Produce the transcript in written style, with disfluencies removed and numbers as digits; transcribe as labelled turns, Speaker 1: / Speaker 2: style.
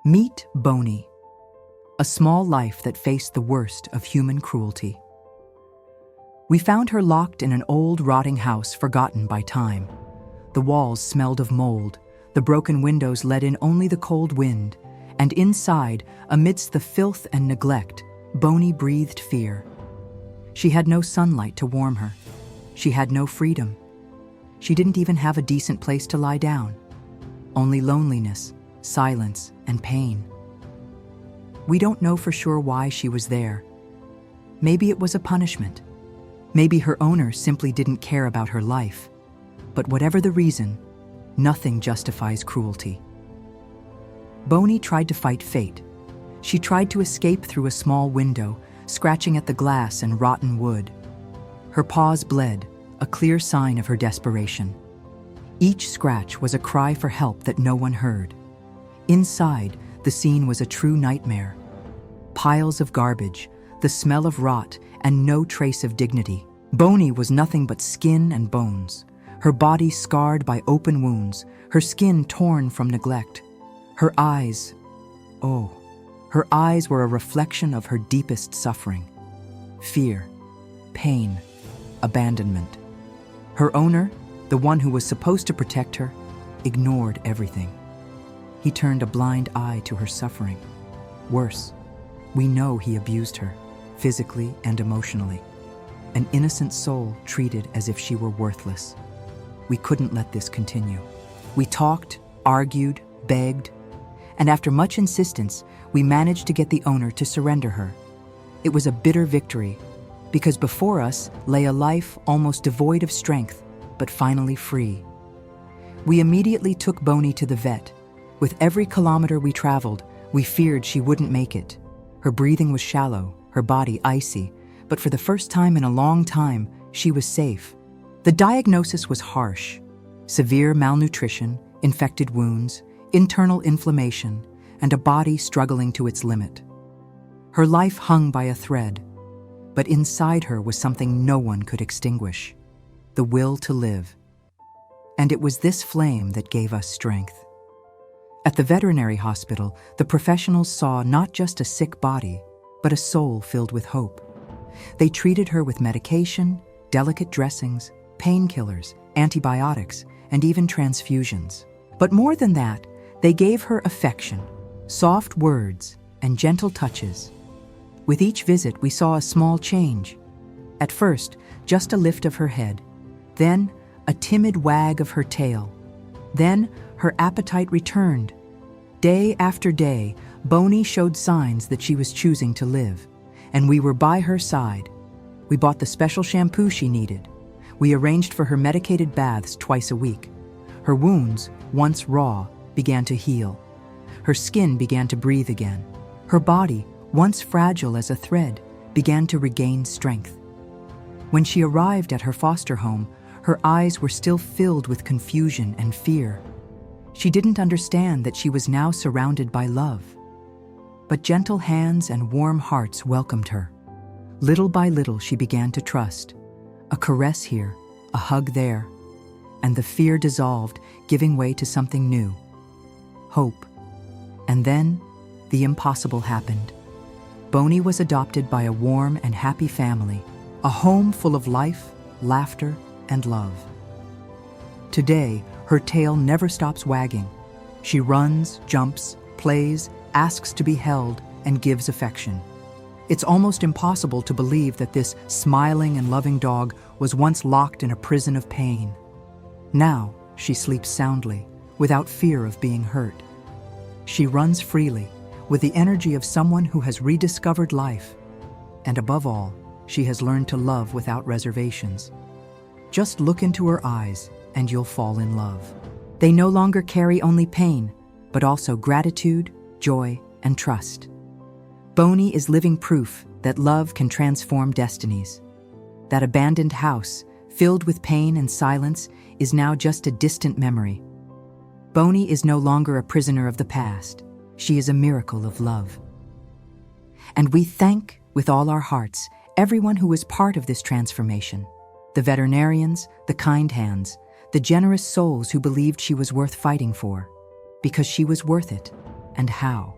Speaker 1: Meet Boney, a small life that faced the worst of human cruelty. We found her locked in an old, rotting house forgotten by time. The walls smelled of mold, the broken windows let in only the cold wind, and inside, amidst the filth and neglect, Boney breathed fear. She had no sunlight to warm her. She had no freedom. She didn't even have a decent place to lie down. Only loneliness, silence, and pain. We don't know for sure why she was there. Maybe it was a punishment. Maybe her owner simply didn't care about her life. But whatever the reason, nothing justifies cruelty. Boney tried to fight fate. She tried to escape through a small window, scratching at the glass and rotten wood. Her paws bled, a clear sign of her desperation. Each scratch was a cry for help that no one heard. Inside, the scene was a true nightmare. Piles of garbage, the smell of rot, and no trace of dignity. Boney was nothing but skin and bones, her body scarred by open wounds, her skin torn from neglect. Her eyes, her eyes were a reflection of her deepest suffering. Fear, pain, abandonment. Her owner, the one who was supposed to protect her, ignored everything. He turned a blind eye to her suffering. Worse, we know he abused her, physically and emotionally. An innocent soul treated as if she were worthless. We couldn't let this continue. We talked, argued, begged, and after much insistence, we managed to get the owner to surrender her. It was a bitter victory, because before us lay a life almost devoid of strength, but finally free. We immediately took Boney to the vet. With every kilometer we traveled, we feared she wouldn't make it. Her breathing was shallow, her body icy, but for the first time in a long time, she was safe. The diagnosis was harsh: severe malnutrition, infected wounds, internal inflammation, and a body struggling to its limit. Her life hung by a thread, but inside her was something no one could extinguish: the will to live. And it was this flame that gave us strength. At the veterinary hospital, the professionals saw not just a sick body, but a soul filled with hope. They treated her with medication, delicate dressings, painkillers, antibiotics, and even transfusions. But more than that, they gave her affection, soft words, and gentle touches. With each visit, we saw a small change. At first, just a lift of her head, then a timid wag of her tail. Then her appetite returned. Day after day, Boney showed signs that she was choosing to live, and we were by her side. We bought the special shampoo she needed. We arranged for her medicated baths twice a week. Her wounds, once raw, began to heal. Her skin began to breathe again. Her body, once fragile as a thread, began to regain strength. When she arrived at her foster home, her eyes were still filled with confusion and fear. She didn't understand that she was now surrounded by love. But gentle hands and warm hearts welcomed her. Little by little, she began to trust. A caress here, a hug there, and the fear dissolved, giving way to something new: hope. And then, the impossible happened. Boney was adopted by a warm and happy family, a home full of life, laughter, and love. Today, her tail never stops wagging. She runs, jumps, plays, asks to be held, and gives affection. It's almost impossible to believe that this smiling and loving dog was once locked in a prison of pain. Now, she sleeps soundly, without fear of being hurt. She runs freely, with the energy of someone who has rediscovered life. And above all, she has learned to love without reservations. Just look into her eyes, and you'll fall in love. They no longer carry only pain, but also gratitude, joy, and trust. Boney is living proof that love can transform destinies. That abandoned house, filled with pain and silence, is now just a distant memory. Boney is no longer a prisoner of the past. She is a miracle of love. And we thank, with all our hearts, everyone who was part of this transformation: the veterinarians, the kind hands, the generous souls who believed she was worth fighting for, because she was worth it. And how?